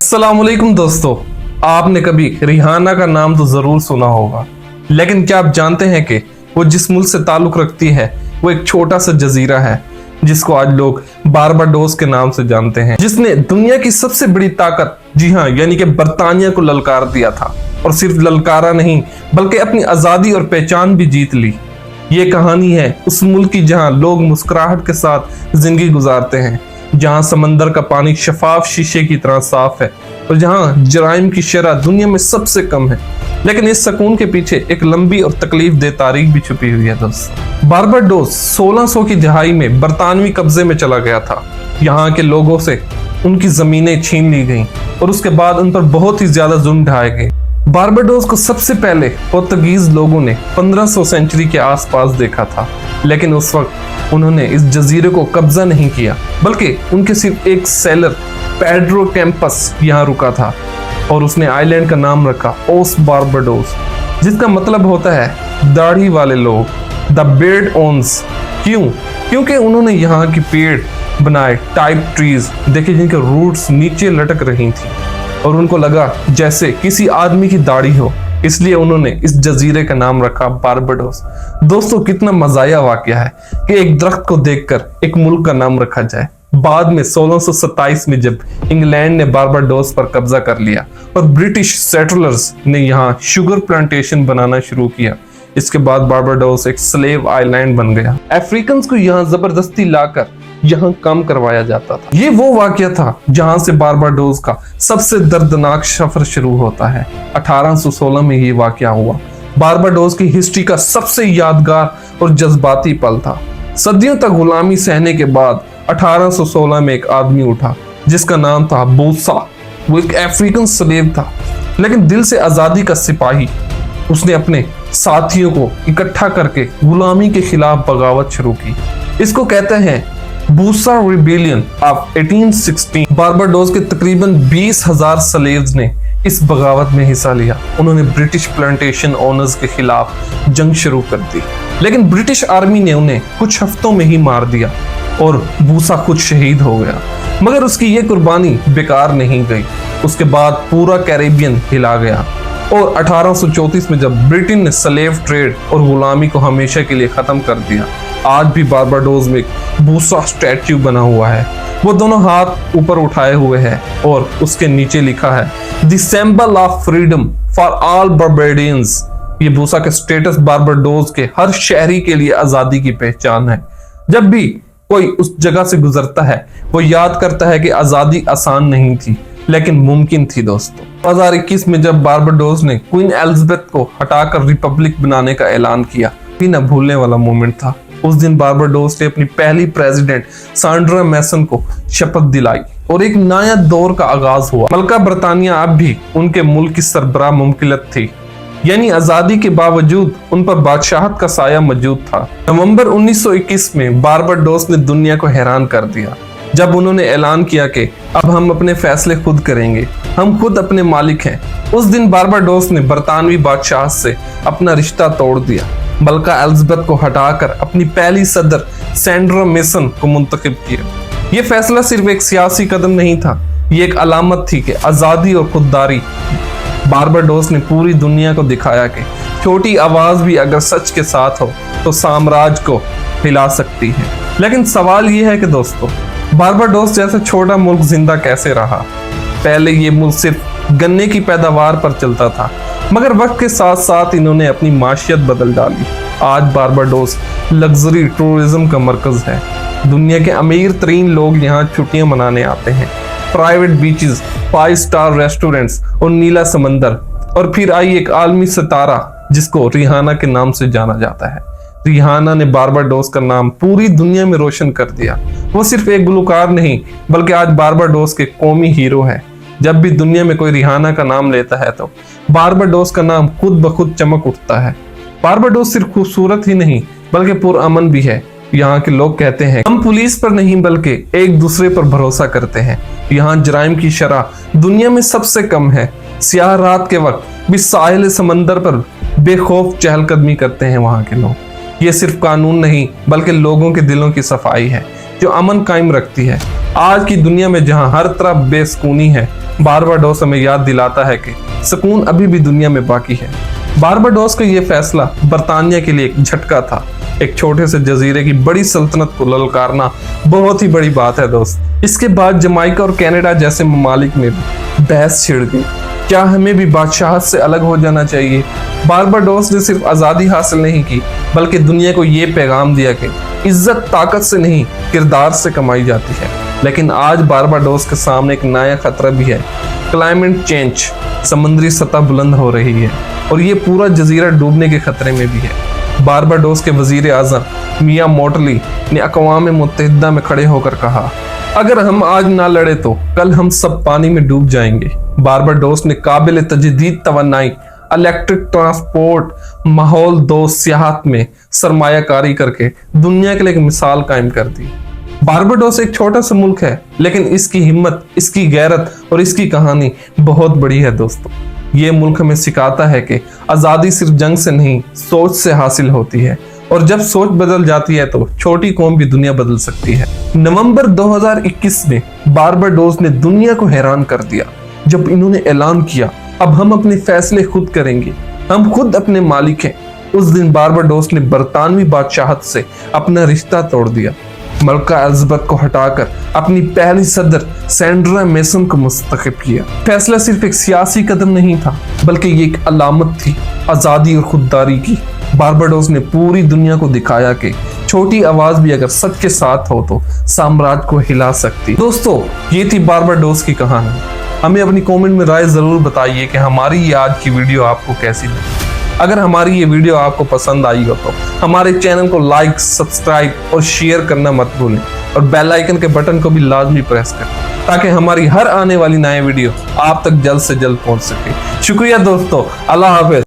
अस्सलामुअलैकुम दोस्तों, आपने कभी रिहाना का नाम तो जरूर सुना होगा, लेकिन क्या आप जानते हैं कि वो जिस मुल्क से ताल्लुक रखती है वो एक छोटा सा जजीरा है जिसको आज लोग बारबाडोस के नाम से जानते हैं, जिसने दुनिया की सबसे बड़ी ताकत, जी हाँ, यानी कि बरतानिया को ललकार दिया था। और सिर्फ ललकारा नहीं बल्कि अपनी आजादी और पहचान भी जीत ली। ये कहानी है उस मुल्क की जहाँ लोग मुस्कुराहट के साथ जिंदगी गुजारते हैं, जहाँ समंदर का पानी शफाफ शीशे की तरह साफ है और जहाँ जराइम की शरह दुनिया में सबसे कम है। लेकिन इस सुकून के पीछे एक लंबी और तकलीफ दे तारीख भी छुपी हुई है दोस्त। बारबाडोस 1600 की दहाई में बरतानवी कब्जे में चला गया था। यहाँ के लोगों से उनकी जमीनें छीन ली गईं और उसके बाद उन पर बहुत ही ज्यादा जुल्म ढाए गए। बारबाडोस को सबसे पहले पोर्तुगीज लोगों ने 1500 सेंचुरी के आसपास देखा था, लेकिन उस वक्त उन्होंने इस जजीरे को कब्जा नहीं किया, बल्कि उनके सिर्फ एक सेलर पेड्रो कैंपस यहाँ रुका था और उसने आइलैंड का नाम रखा ओस बारबाडोस, जिसका मतलब होता है दाढ़ी वाले लोग, द बियर्ड ओन्स। क्यों? क्योंकि उन्होंने यहाँ की पेड़ बनाए टाइप ट्रीज देखे जिनके रूट्स नीचे लटक रही थी और उनको लगा जैसे किसी आदमी की दाढ़ी हो, इसलिए उन्होंने इस जजीरे का नाम रखा बारबाडोस। दोस्तों, कितना मजाया वाकया है कि एक दरख्त को देखकर एक मुल्क का नाम रखा जाए। बाद में 1627 में जब इंग्लैंड ने बारबाडोस पर कब्जा कर लिया और ब्रिटिश सेटलर्स ने यहाँ शुगर प्लांटेशन बनाना शुरू किया, इसके बाद बारबाडोस एक स्लेव आइलैंड बन गया। अफ्रीकन को यहाँ जबरदस्ती लाकर यहाँ काम करवाया जाता था। ये वो वाकया था जहां से बारबाडोस का सबसे दर्दनाक सफर शुरू होता है। 1816 में ये वाकया हुआ। बारबाडोस की हिस्ट्री का सबसे यादगार और जज्बाती पल था। सदियों तक गुलामी सहने के बाद 1816 में एक आदमी उठा जिसका नाम था बूसा। वो एक अफ्रीकन स्लेव था, लेकिन दिल से आजादी का सिपाही। उसने अपने साथियों को इकट्ठा करके गुलामी के खिलाफ बगावत शुरू की। इसको कहते हैं बूसा रिबेलियन ऑफ 1816। बारबाडोस के तकरीबन 20,000 स्लेव्स ने इस बगावत में हिस्सा लिया। उन्होंने ब्रिटिश प्लांटेशन ओनर्स के खिलाफ जंग शुरू कर दी, लेकिन ब्रिटिश आर्मी ने उन्हें कुछ हफ्तों में ही मार दिया और बूसा खुद शहीद हो गया। मगर उसकी ये कुर्बानी बेकार नहीं गई। उसके बाद पूरा कैरेबियन हिला गया और 1834 में जब ब्रिटेन ने स्लेव ट्रेड और गुलामी को हमेशा के लिए खत्म कर दिया, आज भी बारबाडोस में बूसा स्टैच्यू बना हुआ है। वो दोनों हाथ ऊपर उठाए हुए है और उसके नीचे लिखा है the symbol of freedom for all Barbadians. ये बूसा के स्टेटस बारबाडोस के हर शहरी के लिए आजादी की पहचान है। जब भी कोई उस जगह से गुजरता है वो याद करता है कि आजादी आसान नहीं थी, लेकिन मुमकिन थी दोस्तों। 2021 में जब बारबाडोस ने क्वीन एलिजाबेथ को हटाकर रिपब्लिक बनाने का ऐलान किया, न भूलने वाला मोमेंट था। उस दिन बारबाडोस ने अपनी पहली प्रेसिडेंट सांड्रा मैसन को शपथ दिलाई और एक नया दौर का आगाज हुआ। मलका बरतानिया अब भी उनके मुल्क की सरबराह मुमकिनत थी, यानी आजादी के बावजूद उन पर बादशाहत का साया मौजूद था। नवंबर 1921 में बारबाडोस ने दुनिया को हैरान कर दिया जब उन्होंने ऐलान किया कि अब हम अपने फैसले खुद करेंगे, हम खुद अपने मालिक हैं। उस दिन बारबाडोस ने बरतानवी बादशाह से अपना रिश्ता तोड़ दिया। मलका एलिजाबेथ को हटाकर अपनी पहली सदर सैंड्रा मैसन को मुंतखब किया। ये फैसला सिर्फ एक सियासी कदम नहीं था, ये एक अलामत थी कि आजादी और खुददारी। बारबाडोस ने पूरी दुनिया को दिखाया कि छोटी आवाज भी अगर सच के साथ हो तो साम्राज्य को हिला सकती है। लेकिन सवाल ये है कि दोस्तों, बारबाडोस जैसा छोटा मुल्क जिंदा कैसे रहा? पहले ये मुल्क सिर्फ गन्ने की पैदावार पर चलता था, मगर वक्त के साथ साथ इन्होंने अपनी माशियत बदल डाली। आज बारबाडोस लग्जरी टूरिज्म का मरकज है। दुनिया के अमीर तरीन लोग यहाँ छुट्टियां मनाने आते हैं। प्राइवेट बीचेस, 5 स्टार रेस्टोरेंट्स और नीला समंदर। और फिर आई एक आलमी सितारा जिसको रिहाना के नाम से जाना जाता है। रिहाना ने बारबाडोस का नाम पूरी दुनिया में रोशन कर दिया। वो सिर्फ एक गुलकार नहीं बल्कि आज बारबाडोस के कौमी हीरो है। जब भी दुनिया में कोई रिहाना का नाम लेता है तो बारबाडोस का नाम खुद ब खुद चमक उठता है। बारबाडोस सिर्फ खूबसूरत ही नहीं बल्कि पुरअमन भी है। यहाँ के लोग कहते हैं हम पुलिस पर नहीं बल्कि एक दूसरे पर भरोसा करते हैं। यहाँ जराइम की शरह दुनिया में सबसे कम है। सियाह रात के वक्त भी साहिल समंदर पर बेखौफ चहलकदमी करते हैं वहाँ के लोग। ये सिर्फ कानून नहीं बल्कि लोगों के दिलों की सफाई है जो अमन कायम रखती है। आज की दुनिया में जहां हर तरफ बेसुकूनी है, बारबाडोस हमें याद दिलाता है कि सुकून अभी भी दुनिया में बाकी है। बारबाडोस का ये फैसला बरतानिया के लिए एक झटका था। एक छोटे से जजीरे की बड़ी सल्तनत को ललकारना बहुत ही बड़ी बात है दोस्त। इसके बाद जमाइका और कनाडा जैसे ममालिक में भी बहस छिड़ गई, क्या हमें भी बादशाहत से अलग हो जाना चाहिए। बारबाडोस ने सिर्फ आज़ादी हासिल नहीं की, बल्कि दुनिया को ये पैगाम दिया कि इज्जत ताकत से नहीं, किरदार से कमाई जाती है। लेकिन आज बारबाडोस के सामने एक नया खतरा भी है, क्लाइमेट चेंज। समुद्री सतह बुलंद हो रही है और ये पूरा जजीरा डूबने के खतरे में भी है। बारबाडोस के वजीर आज़म मियां मोटली ने अक़वाम मुत्तहिदा में खड़े होकर कहा, अगर हम आज ना लड़े तो कल हम सब पानी में डूब जाएंगे। बारबाडोस ने काबिल तजदीद तवन्नाई, इलेक्ट्रिक ट्रांसपोर्ट, माहौल दोस्त सियाहत में सरमायाकारी करके दुनिया के लिए एक मिसाल कायम कर दी। बारबाडोस एक छोटा सा मुल्क है, लेकिन इसकी हिम्मत, इसकी गैरत और इसकी कहानी बहुत बड़ी है दोस्तों। ये मुल्क हमें सिखाता है कि आज़ादी सिर्फ जंग से नहीं, सोच से हासिल होती है, और जब सोच बदल जाती है तो छोटी कौम भी दुनिया बदल सकती है। नवंबर 2021 में बारबाडोस ने दुनिया को हैरान कर दिया जब इन्होंने ऐलान किया, अब हम अपने फैसले खुद करेंगे, हम खुद अपने मालिक हैं। उस दिन बारबाडोस ने बरतानवी बादशाहत से अपना रिश्ता तोड़ दिया। मलका एलिजाबेथ को हटाकर अपनी पहली सदर सैंड्रा मेसन को मुंतखब किया। फैसला सिर्फ एक सियासी कदम नहीं था, बल्कि ये एक अलामत थी आज़ादी और खुददारी की। बारबाडोस ने पूरी दुनिया को दिखाया कि छोटी आवाज भी अगर सच के साथ हो तो साम्राज्य को हिला सकती। दोस्तों, ये थी बारबाडोस की कहानी। हमें अपनी कमेंट में राय जरूर बताइए कि हमारी ये आज की वीडियो आपको कैसी लगी। अगर हमारी ये वीडियो आपको पसंद आई हो तो हमारे चैनल को लाइक, सब्सक्राइब और शेयर करना मत भूलें, और बेल आइकन के बटन को भी लाजमी प्रेस करें ताकि हमारी हर आने वाली नई वीडियो आप तक जल्द से जल्द पहुंच सके। शुक्रिया दोस्तों, अल्लाह हाफिज।